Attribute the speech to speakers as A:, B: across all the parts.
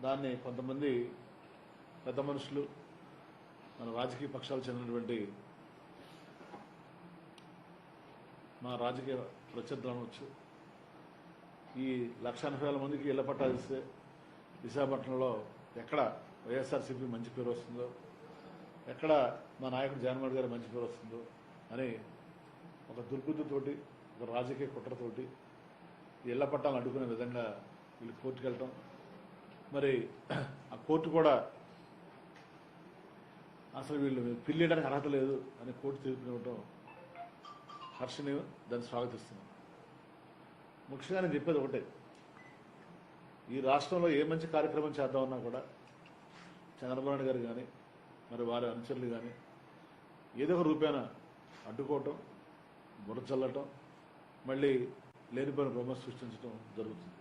A: దాన్ని కొంతమంది పెద్ద మనుషులు మన రాజకీయ పక్షాలు చెందినటువంటి మా రాజకీయ ప్రత్యర్థులు అనవచ్చు ఈ 1,80,000 మందికి ఇళ్ల పట్టాలు ఇస్తే విశాఖపట్నంలో ఎక్కడ వైఎస్ఆర్సీపీ మంచి పేరు వస్తుందో, ఎక్కడ మా నాయకుడు జగన్మోహన్ గారు మంచి పేరు వస్తుందో అని ఒక దుర్బుద్ధితోటి, ఒక రాజకీయ కుట్రతోటి ఇళ్ల పట్టాలను అడ్డుకునే విధంగా వీళ్ళు కోర్టుకు వెళ్ళటం, మరి ఆ కోర్టు కూడా అసలు వీళ్ళు పిల్లేయడానికి అర్హత లేదు అని కోర్టు తీర్పునివ్వటం హర్షణీయం, దాన్ని స్వాగతిస్తున్నాం. ముఖ్యంగా నేను చెప్పేది ఒకటే, ఈ రాష్ట్రంలో ఏ మంచి కార్యక్రమం చేద్దామన్నా కూడా చంద్రబాబు నాయుడు గారు కానీ మరి వారి అనుచరులు కానీ ఏదో ఒక రూపేణ అడ్డుకోవటం, బుర్ర చల్లటం, మళ్ళీ లేనిపోయిన భ్రమ సృష్టించడం జరుగుతుంది.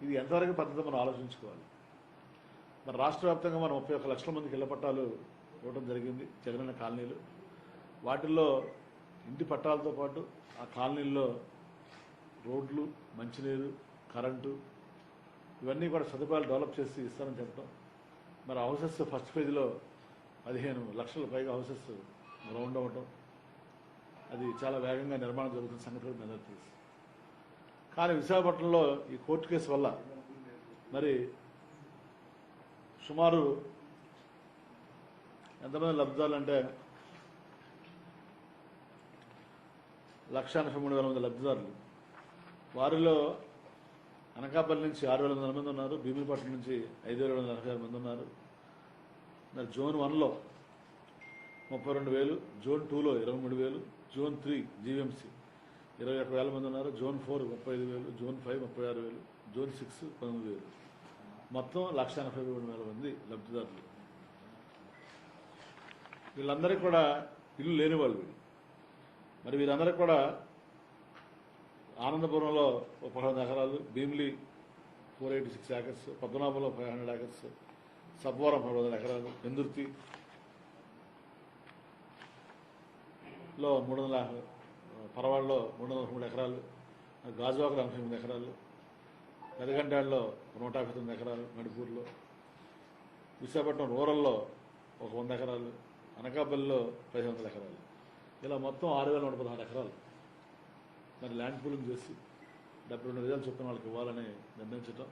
A: ఇది ఎంతవరకు పద్ధతి మనం ఆలోచించుకోవాలి. మరి రాష్ట్ర వ్యాప్తంగా మనం 31 లక్షల మందికి ఇళ్ల పట్టాలు ఇవ్వడం జరిగింది, జగనన్న కాలనీలు. వాటిల్లో ఇంటి పట్టాలతో పాటు ఆ కాలనీల్లో రోడ్లు, మంచినీరు, కరెంటు ఇవన్నీ కూడా సదుపాయాలు డెవలప్ చేసి ఇస్తారని చెప్పడం. మరి హౌసెస్ ఫస్ట్ ఫేజ్లో 15 లక్షల పైగా హౌసెస్ గ్రౌండ్ అవ్వటం, అది చాలా వేగంగా నిర్మాణం జరుగుతున్న సంగతి కూడా అందరికీ తెలుసు. కానీ విశాఖపట్నంలో ఈ కోర్టు కేసు వల్ల మరి సుమారు ఎంతమంది లబ్ధిదారులు అంటే 1,83,000 మంది లబ్ధిదారులు. వారిలో అనకాపల్లి నుంచి 6,200 మంది ఉన్నారు, భీమిలిపట్నం నుంచి 5,246 మంది ఉన్నారు. మరి జోన్ 1లో 32,000, జోన్ 2లో 23,000, జోన్ 3 జీవీఎంసీ 21,000 మంది ఉన్నారు, జోన్ 4 35,000, జోన్ 5 36,000, జోన్ 6 19,000, మొత్తం 1,83,000 మంది లబ్ధిదారులు. వీళ్ళందరికీ కూడా ఇల్లు లేని వాళ్ళు. మరి వీరందరికీ కూడా ఆనందపురంలో 11 ఎకరాలు, భీమిలి 486 ఏకర్స్, పద్మనాభంలో 500 ఏకర్స్, సబ్వరం 100 ఎకరాలు, ఎందుర్తిలో 300, పరవాడలో 303 ఎకరాలు, గాజువాకలో 88 ఎకరాలు, పెదగంటాడులో 159 ఎకరాలు, మణిపూర్లో, విశాఖపట్నం రూరల్లో 100 ఎకరాలు, అనకాపల్లిలో 500 ఎకరాలు, ఇలా మొత్తం 6,116 ఎకరాలు మరి ల్యాండ్ పూలింగ్ చేసి 72,000 చొప్పున వాళ్ళకి ఇవ్వాలని నిర్ణయించడం,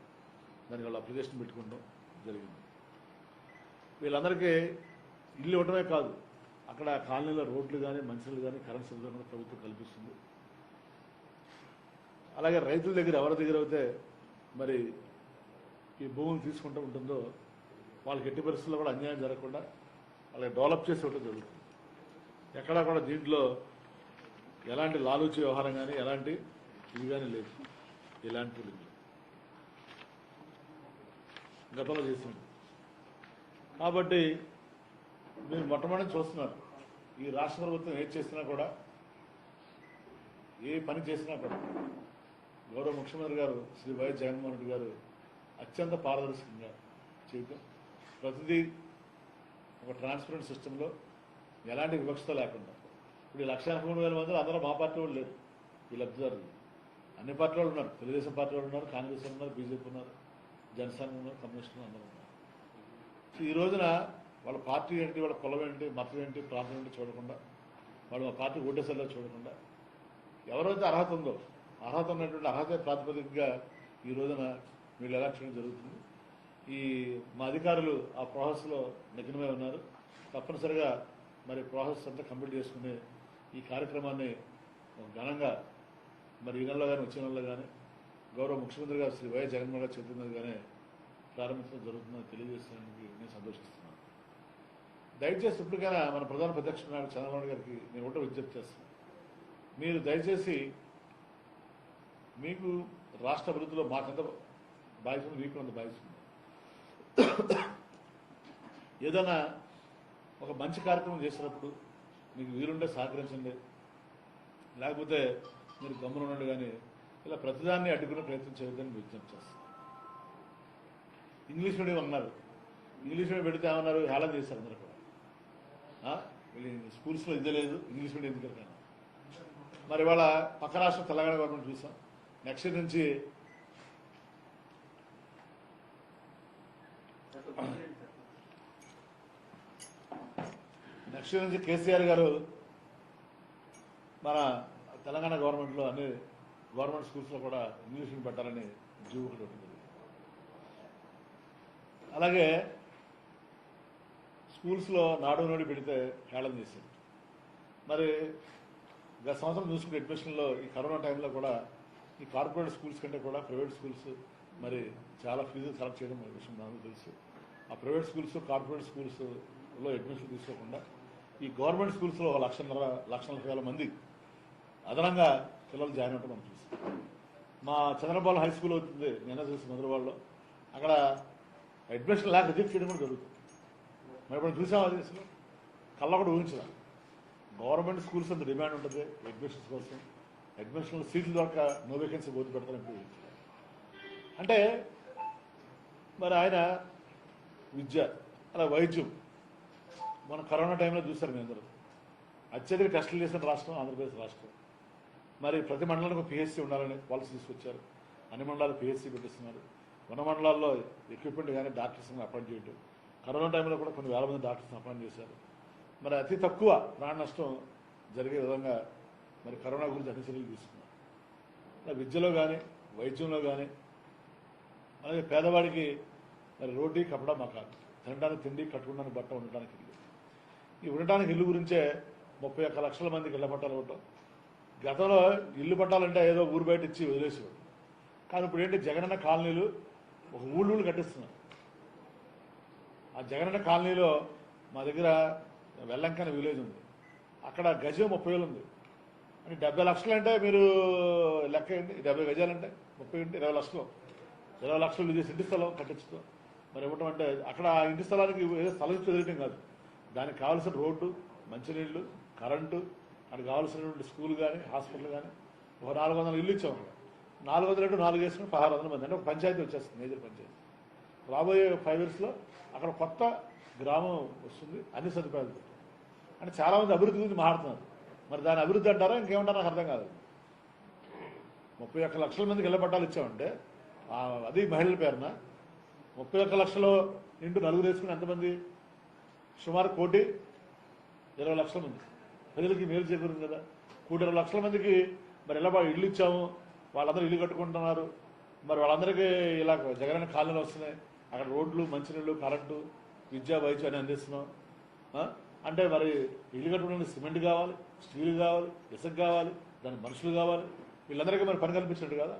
A: దానికి వాళ్ళు అప్లికేషన్ పెట్టుకోవడం జరిగింది. వీళ్ళందరికీ ఇల్లు ఇవ్వడమే కాదు, అక్కడ కాలనీలో రోడ్లు కానీ, మంచినీళ్ళు కానీ, కరెంట్ సదుపాయం కూడా ప్రభుత్వం కల్పిస్తుంది. అలాగే రైతుల దగ్గర ఎవరి దగ్గర అయితే మరి ఈ భూములు తీసుకుంటూ ఉంటుందో వాళ్ళకి ఎట్టి పరిస్థితుల్లో కూడా అన్యాయం జరగకుండా వాళ్ళకి డెవలప్ చేసి ఇవ్వడం జరుగుతుంది. ఎక్కడా కూడా దీంట్లో ఎలాంటి లాలూచి వ్యవహారం కానీ, ఎలాంటి ఇది కానీ లేదు. ఇలాంటి పూలింగ్ గతంలో చేసింది. కాబట్టి మీరు మొట్టమొదటి చూస్తున్నారు, ఈ రాష్ట్ర ప్రభుత్వం ఏది చేసినా కూడా, ఏ పని చేసినా కూడా గౌరవ ముఖ్యమంత్రి గారు శ్రీ వైఎస్ జగన్మోహన్ రెడ్డి గారు అత్యంత పారదర్శకంగా చేయటం, ప్రతిదీ ఒక ట్రాన్స్పరెంట్ సిస్టంలో ఎలాంటి వివక్షత లేకుండా. ఇప్పుడు 1,83,000 మంది అందరూ మా పార్టీ వాళ్ళు లేరు, ఈ లబ్ధిదారులు అన్ని పార్టీ వాళ్ళు ఉన్నారు. తెలుగుదేశం పార్టీ వాళ్ళు ఉన్నారు, కాంగ్రెస్ ఉన్నారు, బీజేపీ ఉన్నారు, జనసేన ఉన్నారు, కమ్యూనిస్ట్ అందరూ ఉన్నారు. ఈ రోజున వాళ్ళ పార్టీ ఏంటి, వాళ్ళ కులం ఏంటి, మతం ఏంటి, ప్రాంతం ఏంటి చూడకుండా, వాళ్ళు మా పార్టీ ఓటేసల్లో చూడకుండా ఎవరైతే అర్హత ఉందో, అర్హత ఉన్నటువంటి అర్హత ప్రాతిపదికగా ఈ రోజున వీళ్ళు ఎలక్షన్ జరుగుతుంది. ఈ మా అధికారులు ఆ ప్రాసెస్లో నిఘ్నమై ఉన్నారు. తప్పనిసరిగా మరి ప్రాసెస్ అంతా కంప్లీట్ చేసుకునే ఈ కార్యక్రమాన్ని ఘనంగా మరి ఈ నెలలో కానీ వచ్చే నెలలో కానీ గౌరవ ముఖ్యమంత్రి గారు శ్రీ వైఎస్ జగన్మోహన్ గారు చేతుల మీదుగానే ప్రారంభించడం జరుగుతుందని తెలియజేస్తానికి నేను సంతోషిస్తున్నాను. దయచేసి ఇప్పటికైనా మన ప్రధాన ప్రతిపక్ష నాయకుడు చంద్రబాబు గారికి నేను ఒకటో విజ్ఞప్తి చేస్తున్నాను. మీరు దయచేసి మీకు రాష్ట్ర అభివృద్ధిలో మాకంత బాధ్యత ఉంది, మీకు అంత బాధ్యత ఉంది. ఏదైనా ఒక మంచి కార్యక్రమం చేసినప్పుడు మీకు వీలుంటే సహకరించండి, లేకపోతే మీరు గమ్మున ఉండండి. కానీ ఇలా ప్రతిదాన్ని అడ్డుకునే ప్రయత్నం చేయొద్దని విజ్ఞప్తి చేస్తాను. ఇంగ్లీష్ మీడియం అన్నారు, ఇంగ్లీష్ మీడియం పెడితే ఏమన్నారు, హేళన చేశారు అందరూ కూడా. స్కూల్స్లో ఇదే లేదు, ఇంగ్లీష్ మీడియం ఎందుకు కానీ. మరి ఇవాళ పక్క రాష్ట్రం తెలంగాణ గవర్నమెంట్ చూసాం, నెక్స్ట్ ఇయర్ నుంచి నెక్స్ట్ నుంచి కేసీఆర్ గారు మన తెలంగాణ గవర్నమెంట్లో అన్ని గవర్నమెంట్ స్కూల్స్లో కూడా ఇంగ్లీష్ని పెట్టాలని జీవో ఒకటి ఉంటుంది. అలాగే స్కూల్స్లో నాడు నోడి పెడితే హేళన చేశారు. మరి గత సంవత్సరం చూసుకుంటే అడ్మిషన్లో ఈ కరోనా టైంలో కూడా ఈ కార్పొరేట్ స్కూల్స్ కంటే కూడా ప్రైవేట్ స్కూల్స్ మరి చాలా ఫీజులు కలెక్ట్ చేయడం విషయం నాకు తెలుసు. ఆ ప్రైవేట్ స్కూల్స్ కార్పొరేట్ స్కూల్స్లో అడ్మిషన్ తీసుకోకుండా ఈ గవర్నమెంట్ స్కూల్స్లో 1,40,000 మంది అదనంగా పిల్లలు జాయిన్ అవ్వడం మనం చూస్తాం. మా చంద్రబాబు హై స్కూల్ అవుతుంది నిన్న చూసి మధురవాడలో అక్కడ అడ్మిషన్ లేక రిజెక్ట్ చేయడం కూడా జరుగుతుంది. మరి ఇప్పుడు చూసాం అది అసలు కళ్ళ కూడా ఊహించదా. గవర్నమెంట్ స్కూల్స్ అంత డిమాండ్ ఉంటుంది అడ్మిషన్స్ కోసం, అడ్మిషన్లో సీట్లు దొరక నో వేకెన్సీ పోతు పెడతారని అంటే మరి ఆయన విద్య అలా వైద్యం మన కరోనా టైంలో చూశారు మీ అందరూ. అత్యధిక టెస్టులు చేసిన రాష్ట్రం ఆంధ్రప్రదేశ్ రాష్ట్రం. మరి ప్రతి మండలానికి పిహెచ్సి ఉండాలని పాలసీ తీసుకొచ్చారు. అన్ని మండలాలు పిహెచ్సి పెట్టిస్తున్నారు. ఉన్న మండలాల్లో ఎక్విప్మెంట్ కానీ డాక్టర్స్ని అపాయింట్ చేయడం. కరోనా టైంలో కూడా కొన్ని వేల మంది డాక్టర్స్ని అపాయింట్ చేశారు. మరి అతి తక్కువ ప్రాణ నష్టం జరిగే విధంగా మరి కరోనా గురించి అన్ని చర్యలు తీసుకున్నారు. అలా విద్యలో కానీ వైద్యంలో కానీ అలాగే పేదవాడికి మరి రోటీ కపడా మకాన్, తినడానికి తిండి, కట్టుకోవడానికి బట్ట, ఉండటానికి ఇల్లు. ఈ ఉండటానికి ఇల్లు గురించే 31 లక్షల మందికి ఇళ్ల పట్టాలు ఇవ్వటం. గతంలో ఇల్లు పట్టాలంటే ఏదో ఊరు బయట ఇచ్చి వదిలేసేవాడు. కానీ ఇప్పుడు ఏంటి జగనన్న కాలనీలు ఒక ఊళ్ళు కట్టిస్తున్నారు. ఆ జగనన్న కాలనీలో మా దగ్గర వెల్లంకని విలేజ్ ఉంది. అక్కడ గజం 30,000 ఉంది. అంటే 70 లక్షలు అంటే మీరు లెక్క ఏంటి? 70 గజాలంటే 30 అంటే 20 లక్షలు. 20 లక్షలు చేసి ఇంటి స్థలం కట్టించుకో మరి ఇవ్వటం అంటే అక్కడ ఆ ఇంటి స్థలానికి ఏదో స్థలం చదివటం కాదు, దానికి కావాల్సిన రోడ్డు, మంచినీళ్ళు, కరెంటు, అక్కడ కావాల్సినటువంటి స్కూల్ కానీ హాస్పిటల్ కానీ ఒక 400 ఇల్లు ఇచ్చాం. అక్కడ 400 4 వేసుకుని 1600 మంది అంటే ఒక పంచాయతీ వచ్చేస్తుంది, మేజర్ పంచాయతీ. రాబోయే 5 yearsలో అక్కడ కొత్త గ్రామం వస్తుంది, అన్ని సదుపాయాలు. అంటే చాలామంది అభివృద్ధి గురించి మాట్లాడుతున్నారు. మరి దాని అభివృద్ధి అంటారా ఇంకేమంటారా నాకు అర్థం కాదు. 31 లక్షల మందికి ఇళ్ల పట్టాలు ఇచ్చామంటే అది మహిళల పేరున 31 లక్షలు ఇంటూ 4 వేసుకుని ఎంతమంది? సుమారు 1,20,00,000 మంది ప్రజలకి మేలు చేకూరింది కదా. 1,20,00,000 లక్షల మందికి మరి ఇలా ఇల్లు ఇచ్చాము, వాళ్ళందరూ ఇల్లు కట్టుకుంటున్నారు. మరి వాళ్ళందరికీ ఇలా జగనన్న కాలనీలు వస్తున్నాయి, అక్కడ రోడ్లు, మంచినీళ్ళు, కరెంటు, విద్యా, వైద్యం అని అందిస్తున్నాం. అంటే మరి ఇల్లు కట్టుకోవడానికి సిమెంట్ కావాలి, స్టీల్ కావాలి, ఇసుక కావాలి, దానికి మనుషులు కావాలి. వీళ్ళందరికీ మరి పని కల్పించినట్టు కదా.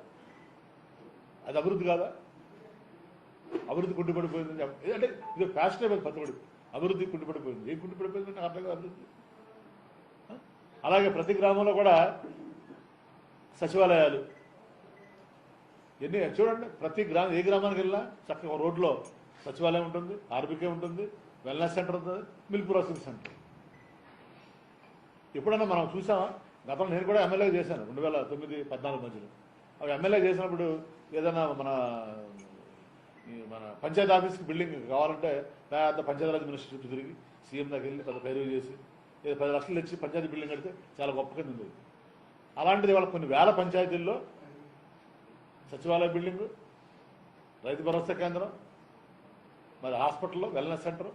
A: అది అభివృద్ధి కాదా? అభివృద్ధి కుంటుపడిపోయింది అంటే ఇది ఫ్యాషనబుల్ పద్ధతి. అభివృద్ధి కుంటుపడిపోయింది. ఏం కుంటుపడిపోయింది నాకు అర్థం కాదు అభివృద్ధి. అలాగే ప్రతి గ్రామంలో కూడా సచివాలయాలు ఎన్ని చూడండి. ప్రతి గ్రామం ఏ గ్రామానికి వెళ్ళినా చక్కగా రోడ్లో సచివాలయం ఉంటుంది, ఆర్బీకే ఉంటుంది, వెల్నెస్ సెంటర్ ఉంటుంది, మిల్క్ ప్రాసెసింగ్ సెంటర్. ఎప్పుడన్నా మనం చూసామా? గతంలో నేను కూడా ఎమ్మెల్యే చేశాను 2009-14 మధ్యలో. అవి ఎమ్మెల్యే చేసినప్పుడు ఏదైనా మన పంచాయతీ ఆఫీస్కి బిల్డింగ్ కావాలంటే పెద్ద పంచాయతీరాజ్ మినిస్టర్ చుట్టూ తిరిగి సీఎం దగ్గర వెళ్ళి పెద్ద పేరు చేసి 10 లక్షలు తెచ్చి పంచాయతీ బిల్డింగ్ కడితే చాలా గొప్ప కింద ఉంది. అలాంటిది వాళ్ళ కొన్ని వేల పంచాయతీల్లో సచివాలయ బిల్డింగు, రైతు భరోసా కేంద్రం, మరి హాస్పిటల్లో wellness centre,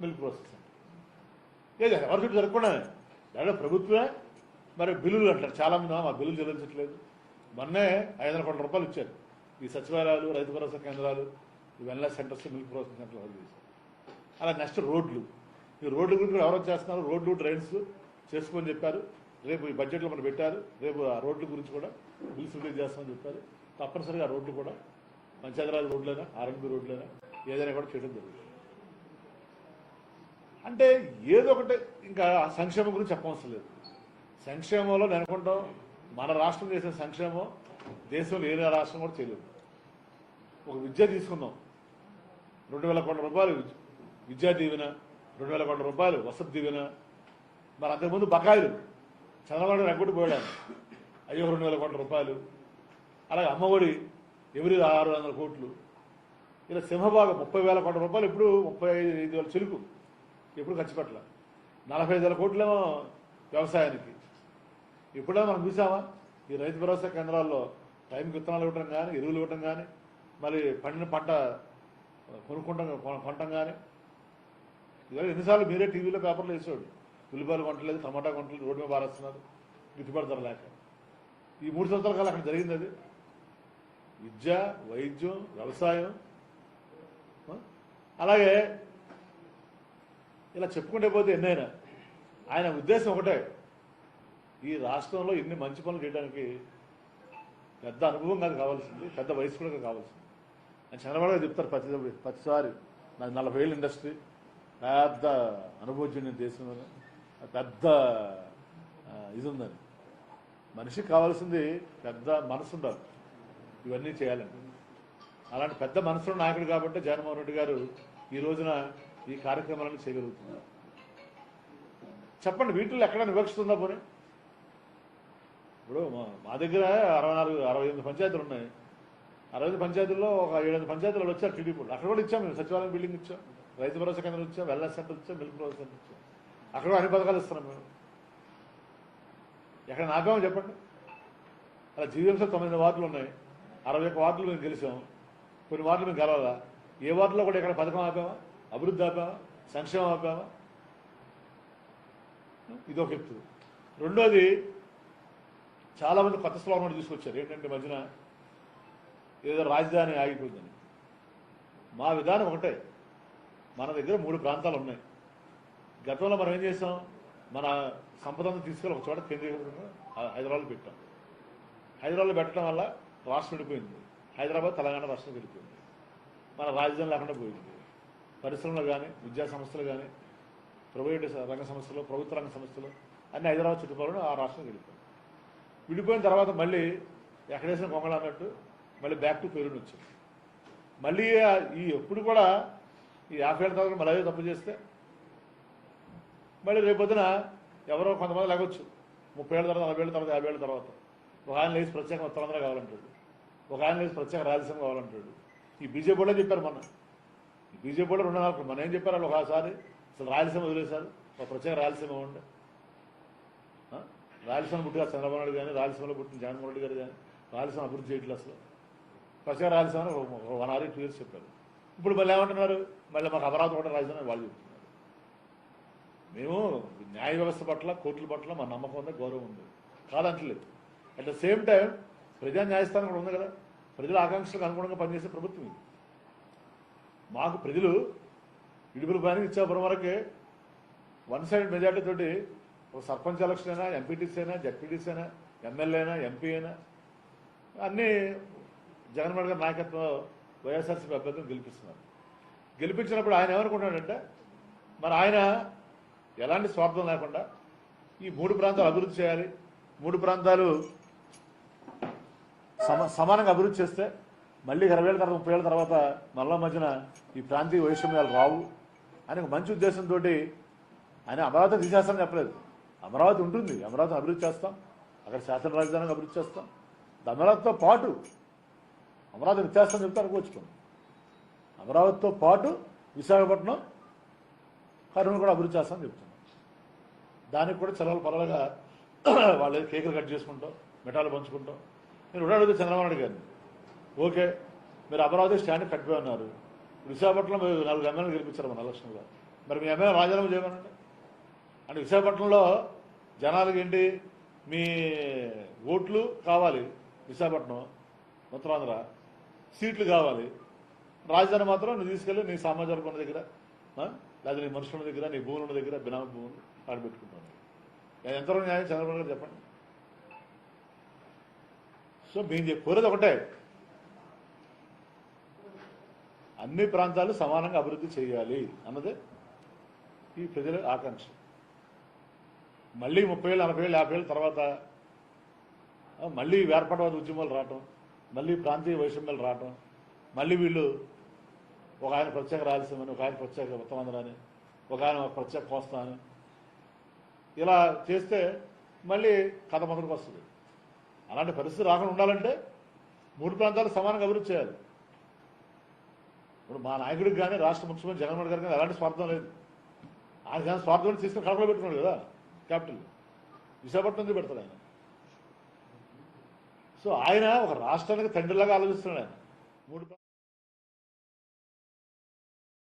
A: milk process centre. ఏది ఎవరి చుట్టూ జరగకుండా దాంట్లో ప్రభుత్వమే మరి బిల్లులు అంటారు. చాలామంది మా బిల్లులు చెల్లించట్లేదు. మొన్నే 500 కోట్ల రూపాయలు ఇచ్చారు ఈ సచివాలయాలు, రైతు భరోసా కేంద్రాలు, ఈ వెల్నెస్ సెంటర్స్, మిల్క్ ప్రాసెసింగ్ సెంటర్లు వాళ్ళు చేశారు. అలా నెక్స్ట్ రోడ్లు. ఈ రోడ్ల గురించి కూడా ఎవరో చేస్తున్నారు. రోడ్లు, డ్రైన్స్ చేసుకోమని చెప్పారు. రేపు ఈ బడ్జెట్లో మనం పెట్టారు. రేపు ఆ రోడ్ల గురించి కూడా బిల్స్ రిలీజ్ చేస్తామని చెప్పారు. తప్పనిసరిగా రోడ్లు కూడా పంచాయతీరాజ్ రోడ్లైనా, ఆర్ఎండ్బి రోడ్లైనా ఏదైనా కూడా చేయడం జరుగుతుంది. అంటే ఏదో ఒకటి ఇంకా సంక్షేమం గురించి చెప్పవలసిన లేదు. సంక్షేమంలో నేను అనుకుంటాం మన రాష్ట్రం చేసిన సంక్షేమం దేశంలో ఏ రాష్ట్రం కూడా చేయలేదు. ఒక విద్య తీసుకుందాం, 2,000 కోట్ల రూపాయలు విద్యా దీవెన, 2,000 కోట్ల రూపాయలు వసతి దీవెన. మరి అంతకుముందు బకాయిలు చంద్రబాబు నాయుడు ఎగ్గొట్టిపోయాడు, అయ్యో 2,000 కోట్ల రూపాయలు. అలాగే అమ్మఒడి ఎవరి 600 కోట్లు. ఇలా సింహభాగం 30,000 కోట్ల రూపాయలు, ఇప్పుడు 35,000 చెలుకు ఎప్పుడు ఖర్చు పెట్టాల. 45,000 కోట్లేమో వ్యవసాయానికి. ఇప్పుడే మనం చూసామా ఈ రైతు భరోసా కేంద్రాల్లో టైంకి విత్తనాలు ఇవ్వడం కానీ, ఎరువులు ఇవ్వడం కానీ, మరి పండిన పంట కొంటాం కానీ ఇవాళ ఎన్నిసార్లు మీరే టీవీలో పేపర్లు వేసేవాడు. ఉల్లిపాయలు కొంటలేదు, టమాటా కొంటలేదు, రోడ్డు మీద పారేస్తున్నారు గిట్టుబాటు ధర లేక. ఈ 3 సంవత్సరాల కాలం అక్కడ జరిగింది అది. విద్య, వైద్యం, వ్యవసాయం, అలాగే ఇలా చెప్పుకుంటే పోతే ఎన్నైనా ఆయన ఉద్దేశం ఒకటే, ఈ రాష్ట్రంలో ఇన్ని మంచి పనులు చేయడానికి పెద్ద అనుభవం కాదు కావాల్సింది, పెద్ద వయసు కూడా కావాల్సింది. ఆయన చంద్రబాబు గారు చెప్తారు ప్రతిసారి నాకు 40 ఏళ్ళ ఇండస్ట్రీ, పెద్ద అనుభవజ్ఞుని దేశంలో పెద్ద ఇది ఉందని. మనిషికి కావాల్సింది పెద్ద మనసు ఉండాలి ఇవన్నీ చేయాలండి. అలాంటి పెద్ద మనసున్న నాయకుడు కాబట్టి జగన్మోహన్ రెడ్డి గారు ఈ రోజున ఈ కార్యక్రమాలను చేయగలుగుతున్నారు. చెప్పండి, వీటిల్లో ఎక్కడైనా వివక్షిస్తుందా పోనీ? ఇప్పుడు మా దగ్గర 68 పంచాయతీలు ఉన్నాయి. 68 పంచాయతీల్లో ఒక 7 పంచాయతీలు వచ్చారు టీడీపీ. అక్కడ కూడా ఇచ్చాం మేము, సచివాలయం బిల్డింగ్ ఇచ్చాం, రైతు భరోసా కేంద్రం ఇచ్చాం, వెల్నెస్ సెంటర్ ఇచ్చాం, మిల్క్ భరోసా సెంటర్ ఇచ్చాం. అక్కడ అన్ని పథకాలు ఇస్తున్నాం మేము. ఎక్కడ నాపేమో చెప్పండి. అలా జీవీఎంసీ 9 వార్డులు ఉన్నాయి, 61 వార్డులు మేము గెలిచాం, కొన్ని వార్డులు మేము గెలవాలా? ఏ వార్డులో కూడా ఎక్కడ పథకం ఆపామా, అభివృద్ధి ఆపామా, సంక్షేమం ఆపామా? ఇదొక ఎత్తు. రెండోది, చాలామంది కొత్త స్లోగన్ తీసుకొచ్చారు. ఏంటంటే మధ్యన ఏదో రాజధాని ఆగిపోయిందని. మా విధానం ఒకటే, మన దగ్గర 3 ప్రాంతాలు ఉన్నాయి. గతంలో మనం ఏం చేసాం, మన సంపదను తీసుకెళ్ళి ఒక చోట కేంద్రీకృతంగా హైదరాబాద్లో పెట్టాం. హైదరాబాద్లో పెట్టడం వల్ల రాష్ట్రం విడిపోయింది. హైదరాబాద్ తెలంగాణ రాష్ట్రం వెళ్ళిపోయింది. మన రాజధాని లేకుండా పోయింది. పరిశ్రమలు కానీ, విద్యా సంస్థలు కానీ, ప్రైవేటు రంగ సంస్థలు, ప్రభుత్వ రంగ సంస్థలు అన్నీ హైదరాబాద్ చుట్టుపక్కల ఆ రాష్ట్రం వెళ్ళిపోయింది. విడిపోయిన తర్వాత మళ్ళీ ఎక్కడేసిన కొంగళ అన్నట్టు మళ్ళీ బ్యాక్ టు పేరుని వచ్చింది. మళ్ళీ ఈ ఎప్పుడు కూడా ఈ 50 ఏళ్ళ తర్వాత మళ్ళీ తప్పు చేస్తే మళ్ళీ రేపొద్దున ఎవరో కొంతమంది లాగొచ్చు. 30 ఏళ్ళ తర్వాత, 40 ఏళ్ళ తర్వాత, 50 ఏళ్ళ తర్వాత ఒక ఆయన లేచి ప్రత్యేక ఉత్తరాంధ్ర కావాలంటాడు, ఒక ఆయన లేచి ప్రత్యేక రాయలసీమ కావాలంటాడు. ఈ బీజేపీ వాళ్ళే చెప్పారు మొన్న. ఈ బీజేపీ వాళ్ళు 2 మన ఏం చెప్పారు వాళ్ళు ఒకసారి అసలు రాయలసీమ వదిలేశారు, ఒక ప్రత్యేక రాయలసీమ ఉండే. రాయలసీమ పుట్టిన చంద్రబాబు నాయుడు కానీ, రాయలసీమలో పుట్టిన జగన్మోహన్ రెడ్డి గారు కానీ రాయలసీమ అభివృద్ధి చేయట్లేదు అసలు. ప్రత్యేక రాయలసీమ 1 or 2 years చెప్పారు. ఇప్పుడు మళ్ళీ ఏమంటున్నారు, మళ్ళీ మాకు అమరావతి కూడా రాజధాని వాళ్ళు చెప్తున్నారు. మేము న్యాయ వ్యవస్థ పట్ల, కోర్టుల పట్ల మా నమ్మకం ఉంది, గౌరవం ఉంది, కాదంటలేదు. అట్ ద సేమ్ టైం ప్రజా న్యాయస్థానం కూడా ఉంది కదా, ప్రజల ఆకాంక్షలకు అనుగుణంగా పనిచేసే ప్రభుత్వం ఇది. మాకు ప్రజలు ఇడుపుల పైన ఇచ్చాపురం వరకే 1 side మెజార్టీ తోటి ఒక సర్పంచ్ ఎలక్షన్ అయినా, ఎంపీటీసీ అయినా, జడ్పీటీసీ అయినా, ఎమ్మెల్యే అయినా, ఎంపీ అయినా అన్నీ జగన్మోహన్ గారి నాయకత్వం వైఎస్ఆర్సీపీ అభ్యర్థులను గెలిపిస్తున్నారు. గెలిపించినప్పుడు ఆయన ఏమనుకుంటున్నాడంటే, మరి ఆయన ఎలాంటి స్వార్థం లేకుండా ఈ 3 ప్రాంతాలు అభివృద్ధి చేయాలి, 3 ప్రాంతాలు సమానంగా అభివృద్ధి చేస్తే మళ్ళీ 20 ఏళ్ళ తర్వాత, 30 ఏళ్ళ తర్వాత మళ్ళా మధ్యన ఈ ప్రాంతీయ వైషమ్యాలు రావు అని ఒక మంచి ఉద్దేశంతో ఆయన అమరావతి తీసేస్తానని చెప్పలేదు. అమరావతి ఉంటుంది, అమరావతిని అభివృద్ధి చేస్తాం, అక్కడ శాసన రాజధానిగా అభివృద్ధి చేస్తాం. అమరావతితో పాటు అమరావతి వ్యత్యాసం చెప్తే అనుకోవచ్చుకోండి. అమరావతితో పాటు విశాఖపట్నం, కర్నూలు కూడా అభివృద్ధి చేస్తామని చెప్తున్నాం. దానికి కూడా చలవలు పరలుగా వాళ్ళు కేకులు కట్ చేసుకుంటాం, మిఠాలు పంచుకుంటాం. నేను అడిగితే చంద్రబాబు నాయుడు గారిని, ఓకే మీరు అమరావతి స్టాండ్ కట్టిపోయి ఉన్నారు, విశాఖపట్నంలో 4 ఎమ్మెల్యేలు గెలిపించారు మన ఎలక్షన్లో, మరి మీ ఎమ్మెల్యే రాజీనామా చేయమనండి అంటే. విశాఖపట్నంలో జనాలకి ఏంటి, మీ ఓట్లు కావాలి, విశాఖపట్నం ఉత్తరాంధ్ర సీట్లు కావాలి, రాజధాని మాత్రం నువ్వు తీసుకెళ్ళి నీ సామాజిక వర్గం దగ్గర, లేదా నీ మనుషుల దగ్గర, నీ భూముల దగ్గర, బినామీ భూములు ఆడబెట్టుకుంటాను. ఎంతవరకు న్యాయం చంద్రబాబు గారు చెప్పండి. సో మేము కోరేది ఒకటే, అన్ని ప్రాంతాలు సమానంగా అభివృద్ధి చేయాలి అన్నదే ఈ ప్రజల ఆకాంక్ష. మళ్ళీ 30 ఏళ్ళు, 40 ఏళ్ళు, 50 ఏళ్ళ తర్వాత మళ్ళీ వేర్పాటువాద ఉద్యమాలు రావటం, మళ్ళీ ప్రాంతీయ వైషమ్యాలు రావటం, మళ్ళీ వీళ్ళు ఒక ఆయన ప్రత్యేక రాయలసీమ అని, ఒక ఆయన ప్రత్యేక ఉత్తరాంధ్ర అని, ఒక ఆయన ప్రత్యేక కోస్తా అని ఇలా చేస్తే మళ్ళీ కథ మొదటికి వస్తుంది. అలాంటి పరిస్థితి రాకుండా ఉండాలంటే 3 ప్రాంతాలు సమానంగా అభివృద్ధి చేయాలి. ఇప్పుడు మా నాయకుడికి కానీ, రాష్ట్ర ముఖ్యమంత్రి జగన్మోహన్ గారికి కానీ ఎలాంటి స్వార్థం లేదు. ఆయన కానీ స్వార్థం తీసుకుని కడపలో పెట్టుకున్నాడు కదా క్యాపిటల్, విశాఖపట్నం నుంచి పెడతాడు ఆయన. సో ఆయన ఒక రాష్ట్రానికి తండ్రిలాగా ఆలోచిస్తున్నాడు ఆయన. 3